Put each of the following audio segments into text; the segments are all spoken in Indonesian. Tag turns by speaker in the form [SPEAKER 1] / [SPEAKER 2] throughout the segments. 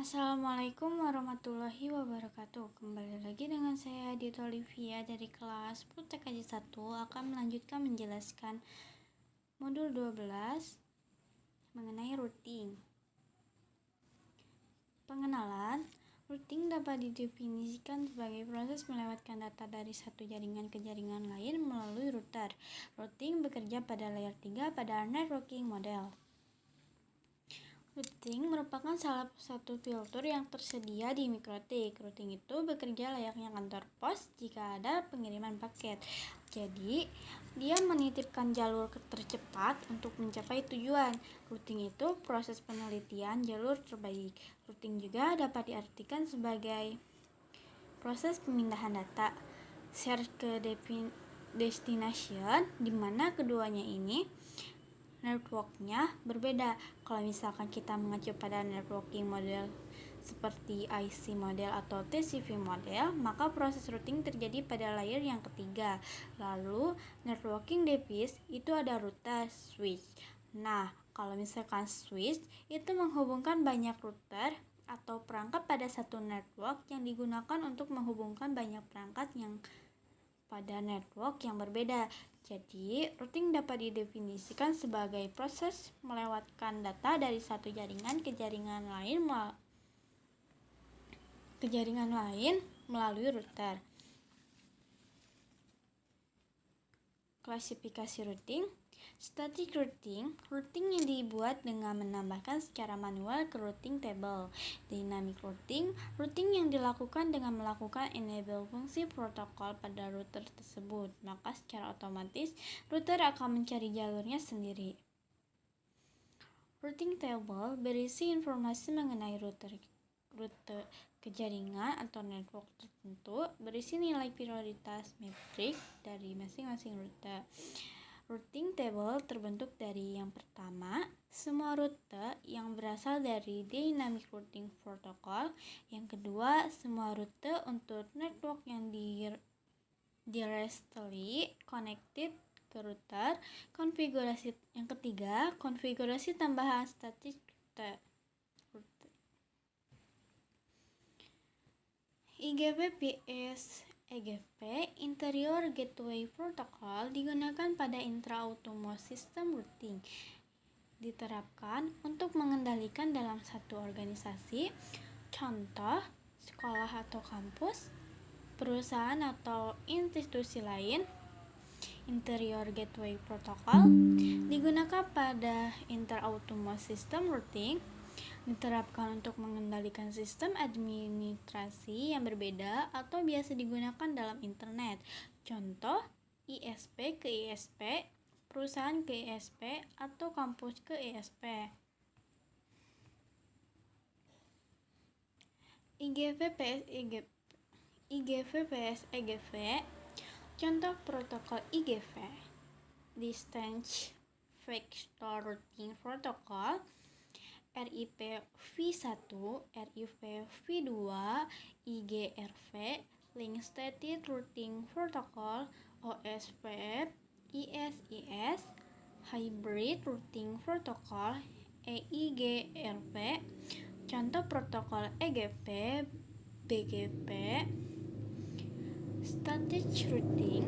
[SPEAKER 1] Assalamualaikum warahmatullahi wabarakatuh. Kembali lagi dengan saya Dito Olivia dari kelas TKJ 1 akan melanjutkan menjelaskan modul 12 mengenai routing. Pengenalan, routing dapat didefinisikan sebagai proses melewatkan data dari satu jaringan ke jaringan lain melalui router. Routing bekerja pada layer 3 pada networking model. Routing merupakan salah satu fitur yang tersedia di MikroTik. Routing itu bekerja layaknya kantor pos jika ada pengiriman paket. Jadi, dia menitipkan jalur tercepat untuk mencapai tujuan. Routing itu proses penelitian jalur terbaik. Routing juga dapat diartikan sebagai proses pemindahan data share ke destination, di mana keduanya ini networknya berbeda. Kalau misalkan kita mengacu pada networking model seperti IC model atau TCP model, maka proses routing terjadi pada layer yang ketiga. Lalu networking device itu ada router, switch. Nah, kalau misalkan switch itu menghubungkan banyak router atau perangkat pada satu network yang digunakan untuk menghubungkan banyak perangkat yang pada network yang berbeda. Jadi, routing dapat didefinisikan sebagai proses melewatkan data dari satu jaringan ke jaringan lain melalui router. Klasifikasi routing. Static routing yang dibuat dengan menambahkan secara manual ke routing table. Dynamic routing yang dilakukan dengan melakukan enable fungsi protokol pada router tersebut, maka secara otomatis router akan mencari jalurnya sendiri. Routing table berisi informasi mengenai rute ke jaringan atau network tertentu, berisi nilai prioritas metrik dari masing-masing rute. Routing table terbentuk dari yang pertama, semua rute yang berasal dari Dynamic Routing Protocol. Yang kedua, semua rute untuk network yang directly connected ke router. Yang ketiga, konfigurasi tambahan static rute. IGP Interior Gateway Protocol digunakan pada intra-autonomous system routing. Diterapkan untuk mengendalikan dalam satu organisasi, contoh sekolah atau kampus, perusahaan atau institusi lain. Interior Gateway Protocol digunakan pada intra-autonomous system routing. Diterapkan untuk mengendalikan sistem administrasi yang berbeda atau biasa digunakan dalam internet. Contoh, ISP ke ISP, perusahaan ke ISP, atau kampus ke ISP. IGV/PS/EGV. Contoh protokol IGV: Distance Vector Routing Protocol, RIP v1, RIP v2, IGRV, Link State Routing Protocol, OSPF, ISIS, Hybrid Routing Protocol, EIGRV. Contoh protokol EGP, BGP. Static Routing.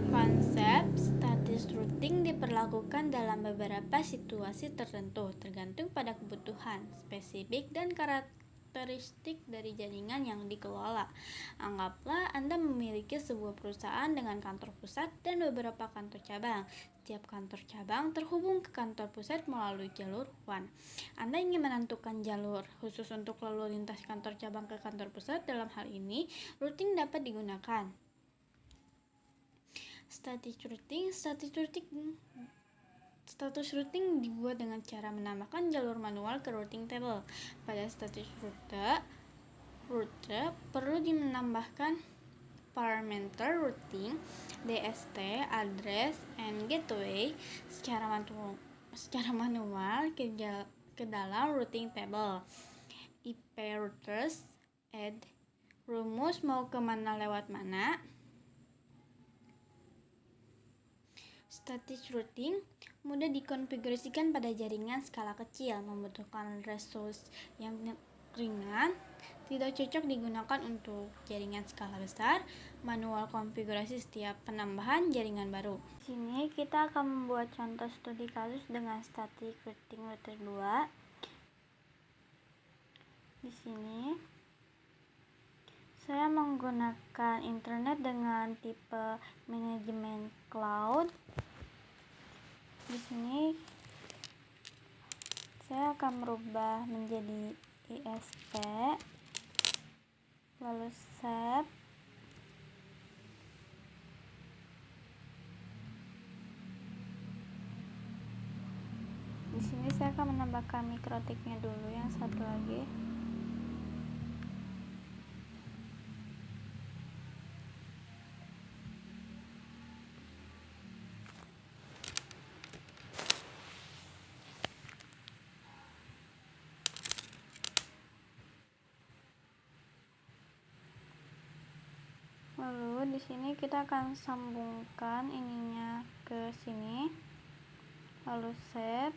[SPEAKER 1] Konsep static routing diperlakukan dalam beberapa situasi tertentu, tergantung pada kebutuhan spesifik dan karakteristik dari jaringan yang dikelola. Anggaplah Anda memiliki sebuah perusahaan dengan kantor pusat dan beberapa kantor cabang. Setiap kantor cabang terhubung ke kantor pusat melalui jalur WAN. Anda ingin menentukan jalur khusus untuk lalu lintas kantor cabang ke kantor pusat. Dalam hal ini, routing dapat digunakan. Status routing dibuat dengan cara menambahkan jalur manual ke routing table. Pada status rute perlu menambahkan parameter routing, DST, address, and gateway secara manual ke dalam routing table. IP routers, add, rumus mau kemana lewat mana. Static routing Mudah dikonfigurasikan pada jaringan skala kecil, membutuhkan resource yang ringan, tidak cocok digunakan untuk jaringan skala besar, manual konfigurasi setiap penambahan jaringan baru. Di sini kita akan membuat contoh studi kasus dengan static routing router 2. Di sini saya menggunakan internet dengan tipe manajemen cloud. Di sini saya akan merubah menjadi ISP, lalu save. Di sini saya akan menambahkan mikrotiknya dulu yang satu lagi. Lalu di sini kita akan sambungkan ininya ke sini. Lalu save.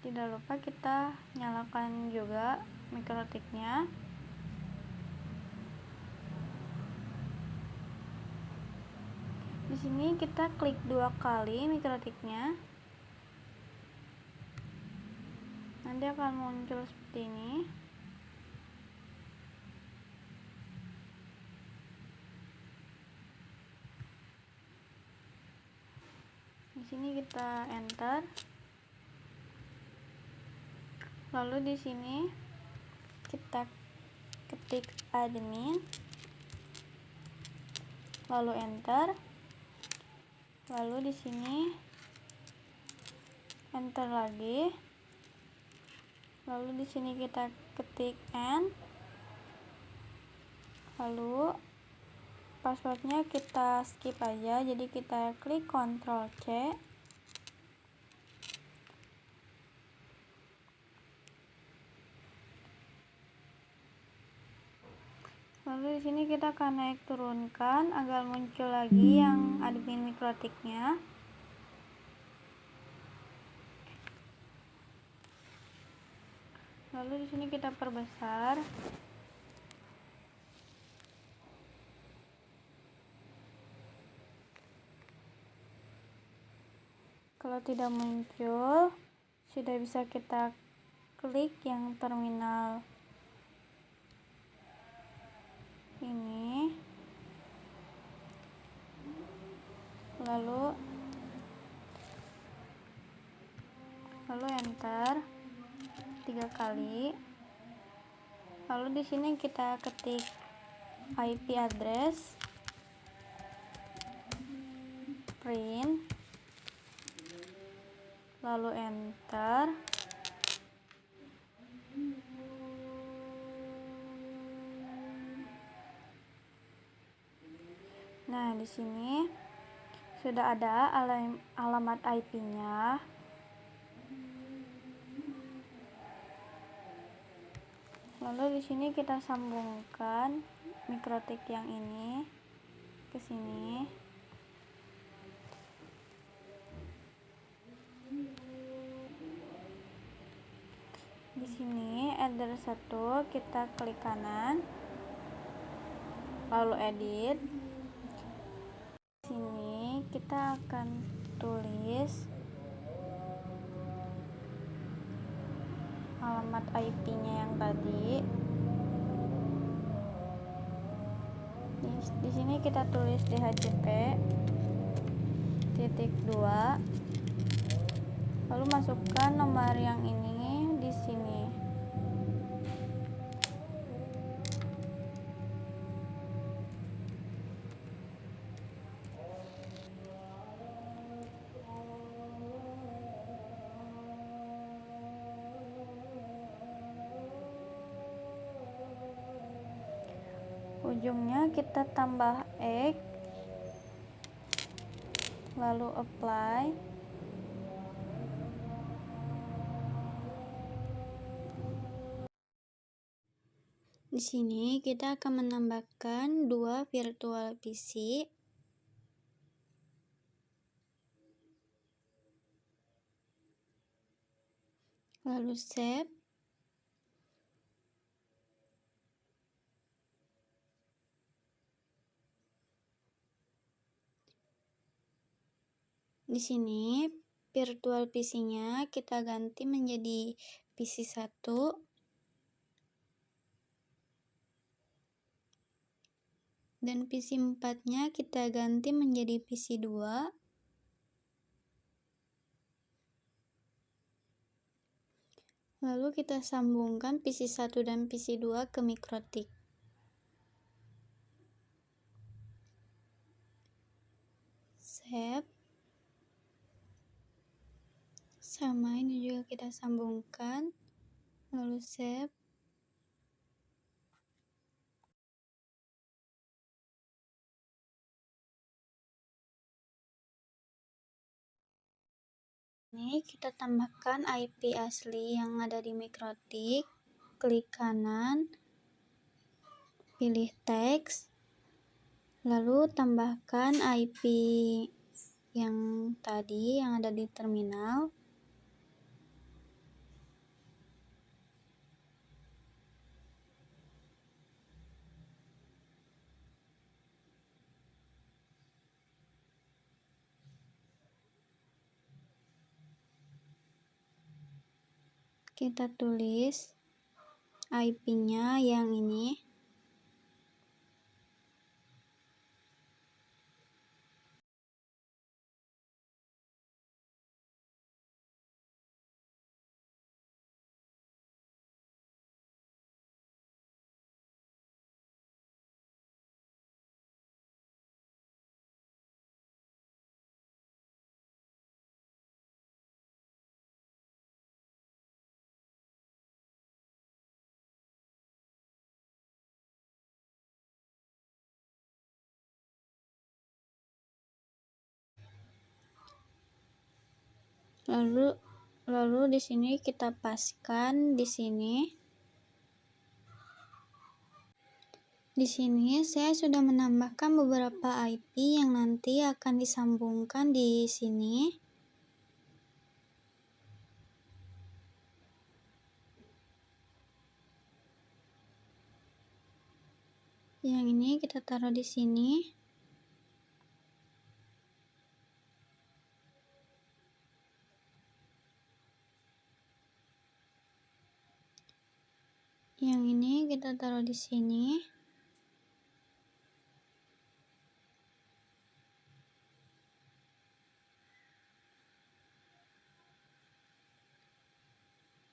[SPEAKER 1] Tidak lupa kita nyalakan juga mikrotiknya. Di sini kita klik 2 kali mikrotiknya. Nanti akan muncul seperti ini. Di sini kita enter. Lalu di sini kita ketik admin. Lalu enter. Lalu di sini enter lagi. Lalu di sini kita ketik N. Lalu passwordnya kita skip aja, jadi kita klik Ctrl C. Lalu di sini kita akan naik turunkan agar muncul lagi yang admin mikrotiknya. Lalu di sini kita perbesar. Kalau tidak muncul, sudah bisa kita klik yang terminal ini. Lalu enter 3 kali. Lalu di sini kita ketik IP address, print, lalu enter. Nah, di sini sudah ada alamat IP-nya. Lalu di sini kita sambungkan mikrotik yang ini ke sini. Di sini header 1 kita klik kanan. Lalu edit. Di sini kita akan tulis alamat IP-nya yang tadi. Di sini kita tulis DHCP -2. Lalu masukkan nomor yang ini di sini. Ujungnya kita tambah X, lalu apply. Di sini kita akan menambahkan 2 virtual PC. lalu save. Di sini virtual PC-nya kita ganti menjadi PC 1 dan PC 4-nya kita ganti menjadi PC 2. Lalu kita sambungkan PC 1 dan PC 2 ke Mikrotik. Save. Sama, ini juga kita sambungkan, lalu save. Ini kita tambahkan IP asli yang ada di Mikrotik, klik kanan, pilih teks, lalu tambahkan IP yang tadi yang ada di terminal. Kita tulis IP-nya yang ini. Lalu di sini kita paskan di sini. Di sini saya sudah menambahkan beberapa IP yang nanti akan disambungkan di sini. Yang ini kita taruh di sini. Yang ini kita taruh di sini.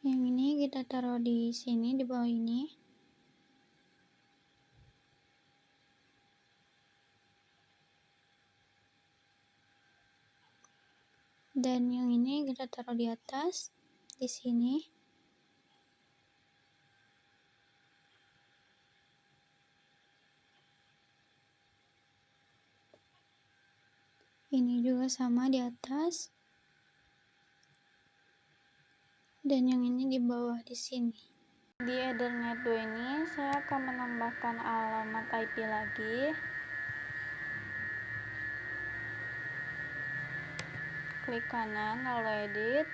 [SPEAKER 1] Yang ini kita taruh di sini, di bawah ini. Dan yang ini kita taruh di atas, di sini. Ini juga sama di atas. Dan yang ini di bawah di sini. Di Ethernet 2 ini saya akan menambahkan alamat IP lagi. Klik kanan lalu edit.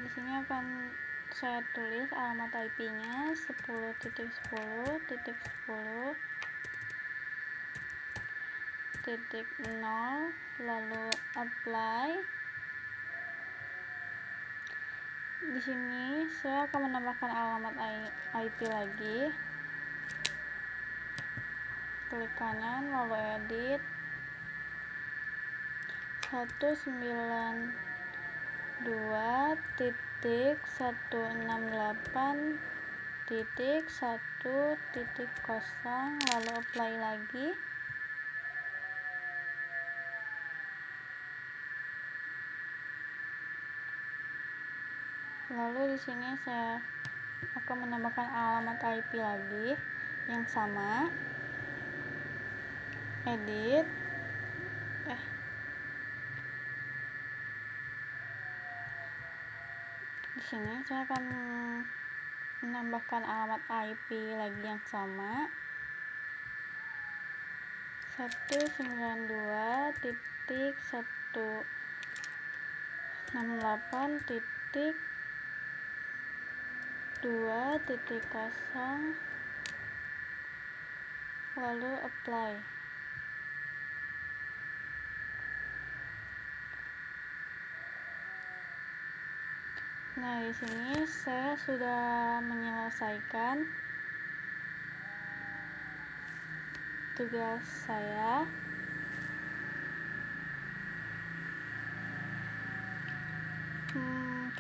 [SPEAKER 1] Di sini akan saya tulis alamat IP-nya 10.10.0 lalu apply. Di sini saya akan menambahkan alamat IP lagi. Klik kanan lalu edit 192.168.1.0 lalu apply lagi. Lalu di sini saya akan menambahkan alamat IP lagi yang sama. Edit. Di sini saya akan menambahkan alamat IP lagi yang sama. 192.168.1.0 2.0 lalu apply. Nah, di sini saya sudah menyelesaikan tugas saya.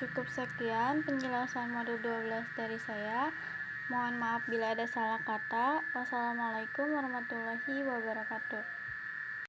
[SPEAKER 1] Cukup sekian penjelasan modul 12 dari saya. Mohon maaf bila ada salah kata. Wassalamualaikum warahmatullahi wabarakatuh.